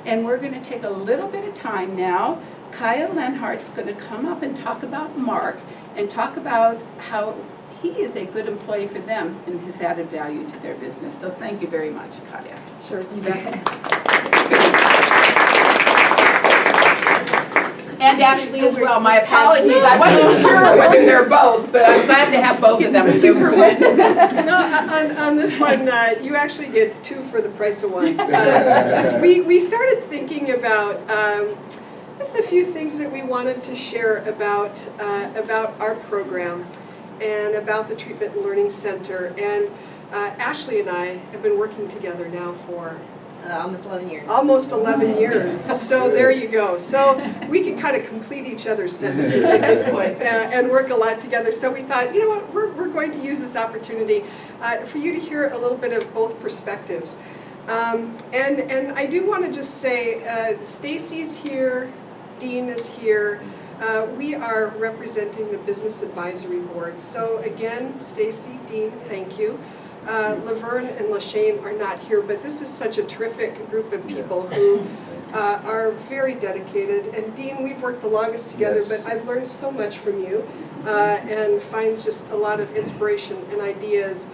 And we're going to take a little bit of time now. Kaya Lenhart's going to come up and talk about Mark and talk about how he is a good employee for them and has added value to their business. So thank you very much, Kaya. Sure, you bet. And Ashley as well. My apologies. I wasn't sure whether they're both, but I'm glad to have both of them. Two for one. No, on this one, you actually get two for the price of one. We started thinking about just a few things that we wanted to share about our program and about the Treatment and Learning Center. And Ashley and I have been working together now for almost 11 years. Almost 11 years. So there you go. So we can kind of complete each other's sentences at this point and work a lot together. So we thought, you know what, we're going to use this opportunity for you to hear a little bit of both perspectives. And I do want to just say, Stacy's here, Dean is here. We are representing the Business Advisory Board. So again, Stacy, Dean, thank you. Laverne and LaShane are not here, but this is such a terrific group of people who are very dedicated. And Dean, we've worked the longest together, Yes. but I've learned so much from you and find just a lot of inspiration and ideas.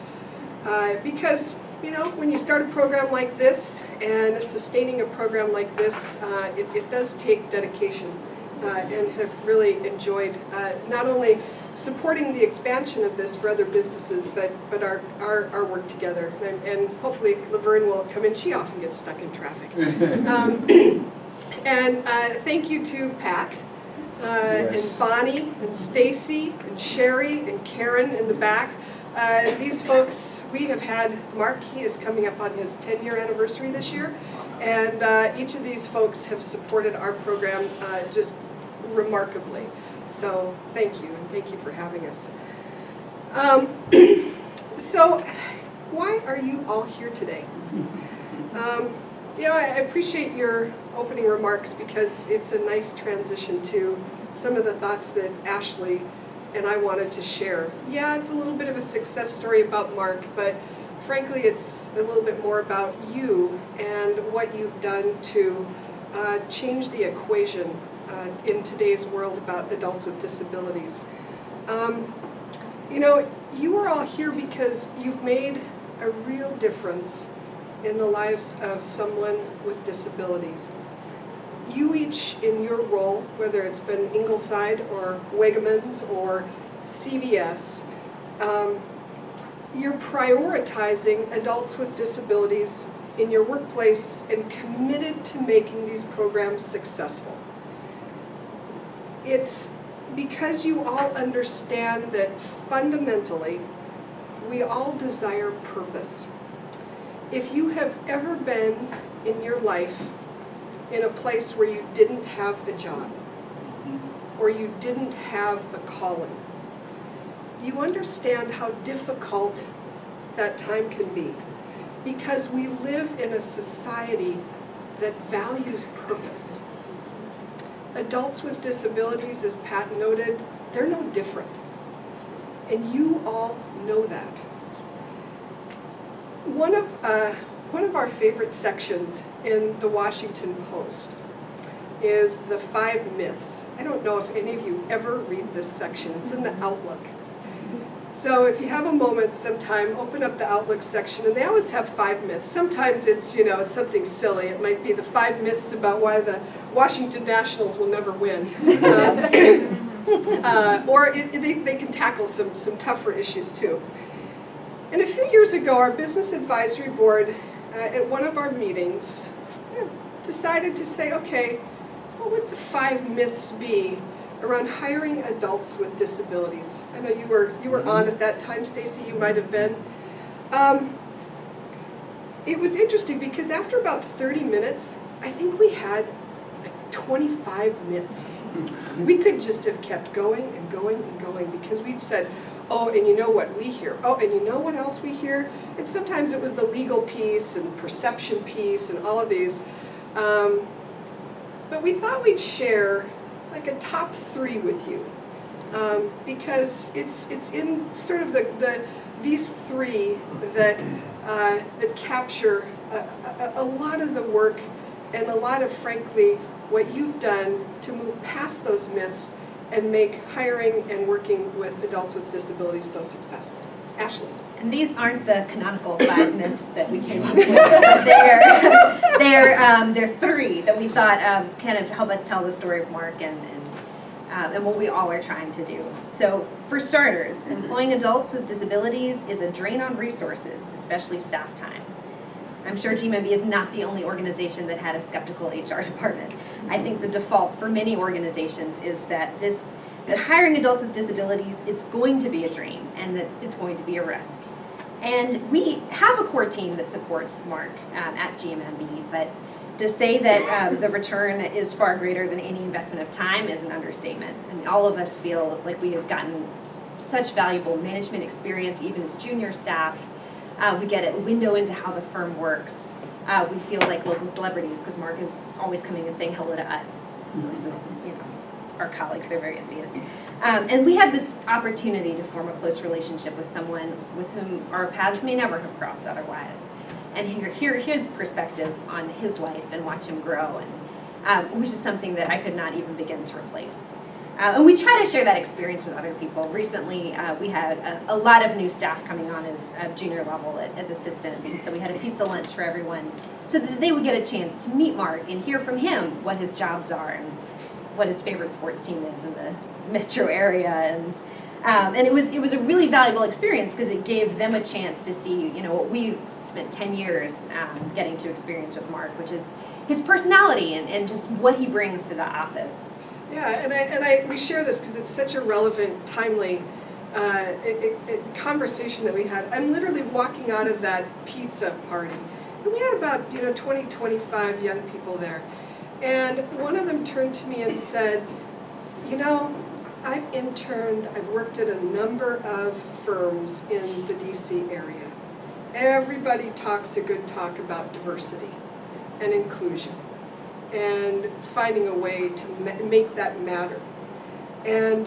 Because, you know, when you start a program like this and sustaining a program like this, it does take dedication and have really enjoyed not only supporting the expansion of this for other businesses, but our work together. And hopefully Laverne will come in. She often gets stuck in traffic. And thank you to Pat, Yes. and Bonnie, and Stacy, and Sherry, and Karen in the back. These folks, we have had, Mark, he is coming up on his 10-year anniversary this year, and each of these folks have supported our program just remarkably. So thank you, and thank you for having us. So why are you all here today? You know, I appreciate your opening remarks because it's a nice transition to some of the thoughts that Ashley and I wanted to share. Yeah, it's a little bit of a success story about Mark, but frankly, it's a little bit more about you and what you've done to change the equation in today's world about adults with disabilities. You know, you are all here because you've made a real difference in the lives of someone with disabilities. You each in your role, whether it's been Ingleside or Wegmans or CVS, you're prioritizing adults with disabilities in your workplace and committed to making these programs successful. It's because you all understand that fundamentally we all desire purpose. If you have ever been in your life in a place where you didn't have a job or you didn't have a calling, you understand how difficult that time can be because we live in a society that values purpose. Adults with disabilities, as Pat noted, they're no different. And you all know that. One of our favorite sections in the Washington Post is the 5 myths. I don't know if any of you ever read this section. It's in the Outlook. So if you have a moment sometime, open up the Outlook section, and they always have 5 myths. Sometimes it's, you know, something silly. It might be the 5 myths about why the Washington Nationals will never win. Or they can tackle some tougher issues too. And a few years ago, our Business Advisory Board, at one of our meetings, decided to say, okay, what would the 5 myths be around hiring adults with disabilities? I know you were on at that time, Stacy, you might have been. It was interesting because after about 30 minutes, I think we had like 25 myths. We could just have kept going and going and going because we'd said, oh, and you know what we hear? Oh, and you know what else we hear? And sometimes it was the legal piece and perception piece and all of these. But we thought we'd share like a top 3 with you because it's in sort of these 3 that capture a lot of the work and a lot of, frankly, what you've done to move past those myths and make hiring and working with adults with disabilities so successful. Ashley. And these aren't the canonical 5 myths that we came up with. They're 3 that we thought kind of help us tell the story of Mark and what we all are trying to do. So for starters, employing adults with disabilities is a drain on resources, especially staff time. I'm sure Gmmb is not the only organization that had a skeptical HR department. I think the default for many organizations is that hiring adults with disabilities is going to be a drain and that it's going to be a risk. And we have a core team that supports Mark at Gmmb, but to say that the return is far greater than any investment of time is an understatement. I mean, all of us feel like we have gotten such valuable management experience, even as junior staff. We get a window into how the firm works. We feel like local celebrities because Mark is always coming and saying hello to us versus, our colleagues. They're very envious. And we have this opportunity to form a close relationship with someone with whom our paths may never have crossed otherwise. And hear his perspective on his life and watch him grow, and which is something that I could not even begin to replace. And we try to share that experience with other people. Recently, we had a lot of new staff coming on as junior level as assistants, and so we had a piece of lunch for everyone so that they would get a chance to meet Mark and hear from him what his jobs are and what his favorite sports team is in the metro area, and it was a really valuable experience because it gave them a chance to see what we've spent 10 years getting to experience with Mark, which is his personality and just what he brings to the office. Yeah, and we share this because it's such a relevant, timely conversation that we had. I'm literally walking out of that pizza party, and we had about 20, 25 young people there, and one of them turned to me and said, I've worked at a number of firms in the DC area. Everybody talks a good talk about diversity and inclusion and finding a way to make that matter. And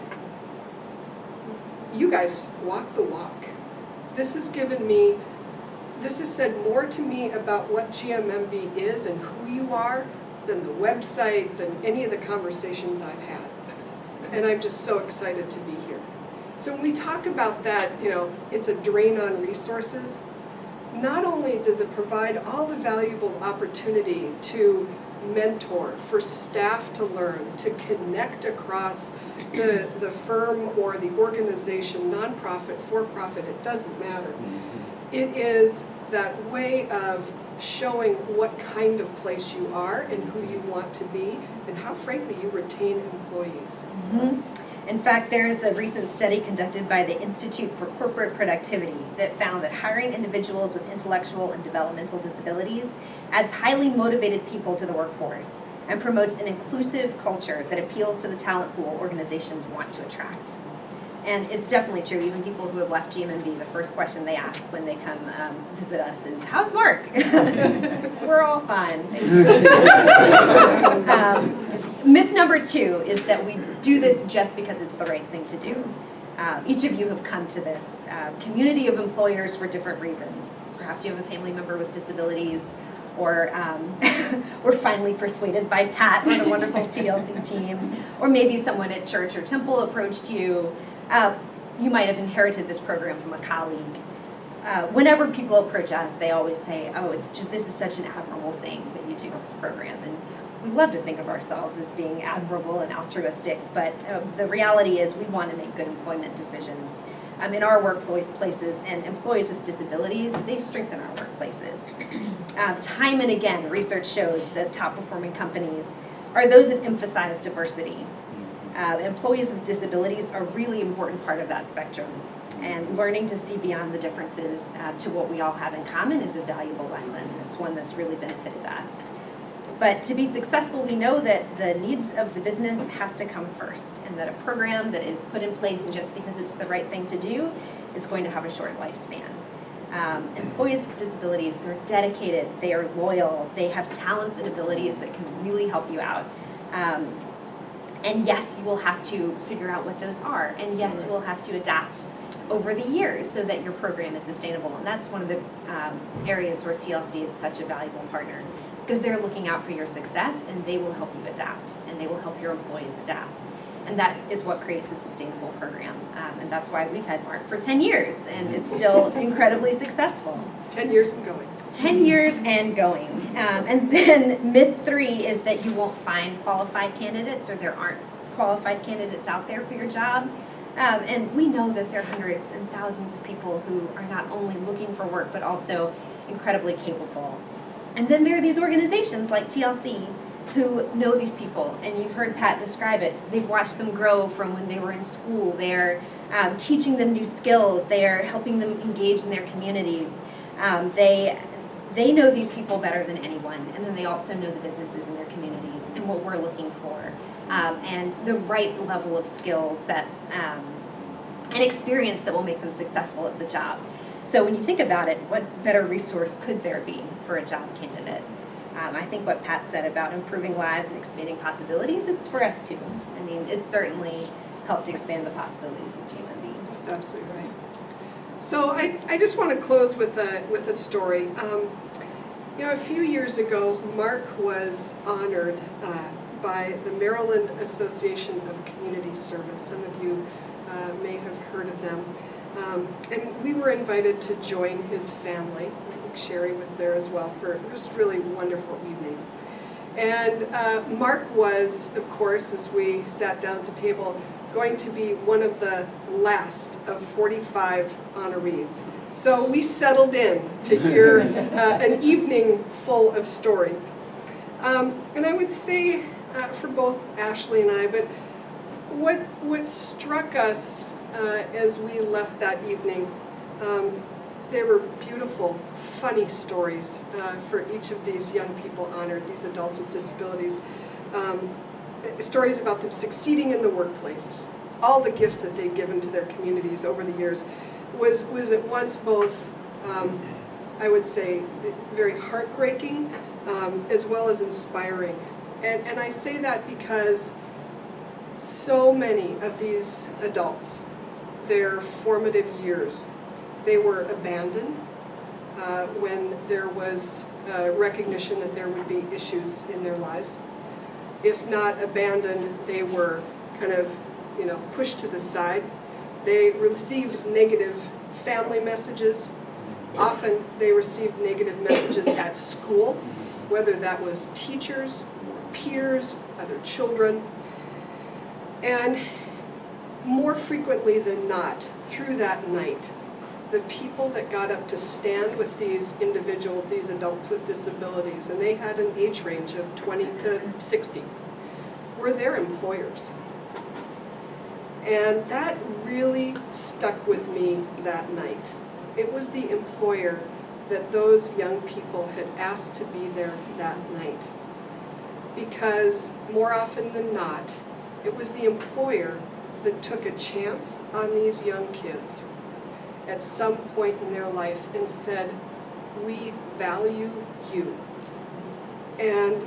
you guys walk the walk. This has said more to me about what Gmmb is and who you are than the website, than any of the conversations I've had. And I'm just so excited to be here. So when we talk about that, it's a drain on resources, not only does it provide all the valuable opportunity to mentor, for staff to learn, to connect across the firm or the organization, nonprofit, for-profit, it doesn't matter. It is that way of showing what kind of place you are and who you want to be and how, frankly, you retain employees. In fact, there's a recent study conducted by the Institute for Corporate Productivity that found that hiring individuals with intellectual and developmental disabilities adds highly motivated people to the workforce and promotes an inclusive culture that appeals to the talent pool organizations want to attract. And it's definitely true. Even people who have left Gmmb, the first question they ask when they come visit us is, "How's Mark?" We're all fine. Myth number 2 is that we do this just because it's the right thing to do. Each of you have come to this community of employers for different reasons. Perhaps you have a family member with disabilities, or were finally persuaded by Pat on the wonderful TLC team, or maybe someone at church or temple approached you. You might have inherited this program from a colleague. Whenever people approach us, they always say, this is such an admirable thing that you do with this program. And we love to think of ourselves as being admirable and altruistic, but the reality is we want to make good employment decisions in our workplaces, and employees with disabilities, they strengthen our workplaces. Time and again, research shows that top performing companies are those that emphasize diversity. Employees with disabilities are a really important part of that spectrum, and learning to see beyond the differences to what we all have in common is a valuable lesson. It's one that's really benefited us. But to be successful, we know that the needs of the business has to come first, and that a program that is put in place just because it's the right thing to do is going to have a short lifespan. Employees with disabilities, they're dedicated, they are loyal, they have talents and abilities that can really help you out. And yes, you will have to figure out what those are, and yes, you will have to adapt over the years so that your program is sustainable. And that's one of the areas where TLC is such a valuable partner. because they're looking out for your success, and they will help you adapt, and they will help your employees adapt. And that is what creates a sustainable program. And that's why we've had Mark for 10 years, and it's still incredibly successful. 10 years and going. 10 years and going. And then myth 3 is that you won't find qualified candidates, or there aren't qualified candidates out there for your job. And we know that there are hundreds and thousands of people who are not only looking for work, but also incredibly capable. And then there are these organizations like TLC who know these people, and you've heard Pat describe it. They've watched them grow from when they were in school. They're teaching them new skills. They're helping them engage in their communities. They know these people better than anyone, and then they also know the businesses in their communities and what we're looking for, and the right level of skill sets and experience that will make them successful at the job. So when you think about it, what better resource could there be for a job candidate? I think what Pat said about improving lives and expanding possibilities, it's for us too. I mean, it's certainly helped expand the possibilities of Gmmb. That's absolutely right. So I just want to close with a story. A few years ago, Mark was honored by the Maryland Association of Community Service. Some of you may have heard of them. And we were invited to join his family. I think Sherry was there as well for just a really wonderful evening. And Mark was, of course, as we sat down at the table, going to be one of the last of 45 honorees. So we settled in to hear an evening full of stories. And I would say for both Ashley and I, but what struck us as we left that evening, there were beautiful, funny stories for each of these young people honored, these adults with disabilities. Stories about them succeeding in the workplace, all the gifts that they've given to their communities over the years was at once both, I would say, very heartbreaking as well as inspiring. And I say that because so many of these adults, their formative years, they were abandoned when there was recognition that there would be issues in their lives. If not abandoned, they were kind of, pushed to the side. They received negative family messages. Often they received negative messages at school, whether that was teachers, peers, other children. And more frequently than not, through that night, the people that got up to stand with these individuals, these adults with disabilities, and they had an age range of 20 to 60, were their employers. And that really stuck with me that night. It was the employer that those young people had asked to be there that night. Because more often than not, it was the employer that took a chance on these young kids at some point in their life and said, "We value you." And,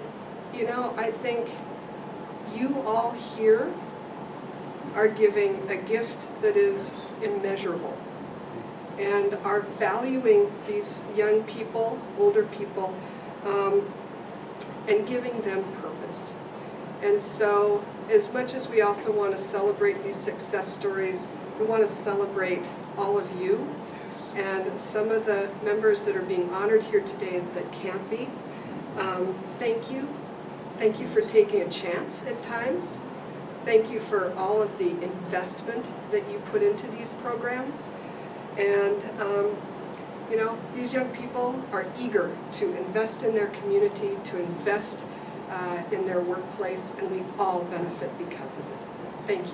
I think you all here are giving a gift that is immeasurable and are valuing these young people, older people, and giving them purpose. And so, as much as we also want to celebrate these success stories, we want to celebrate all of you and some of the members that are being honored here today that can't be. Thank you. Thank you for taking a chance at times. Thank you for all of the investment that you put into these programs. And, these young people are eager to invest in their community, to invest in their workplace, and we all benefit because of it. Thank you.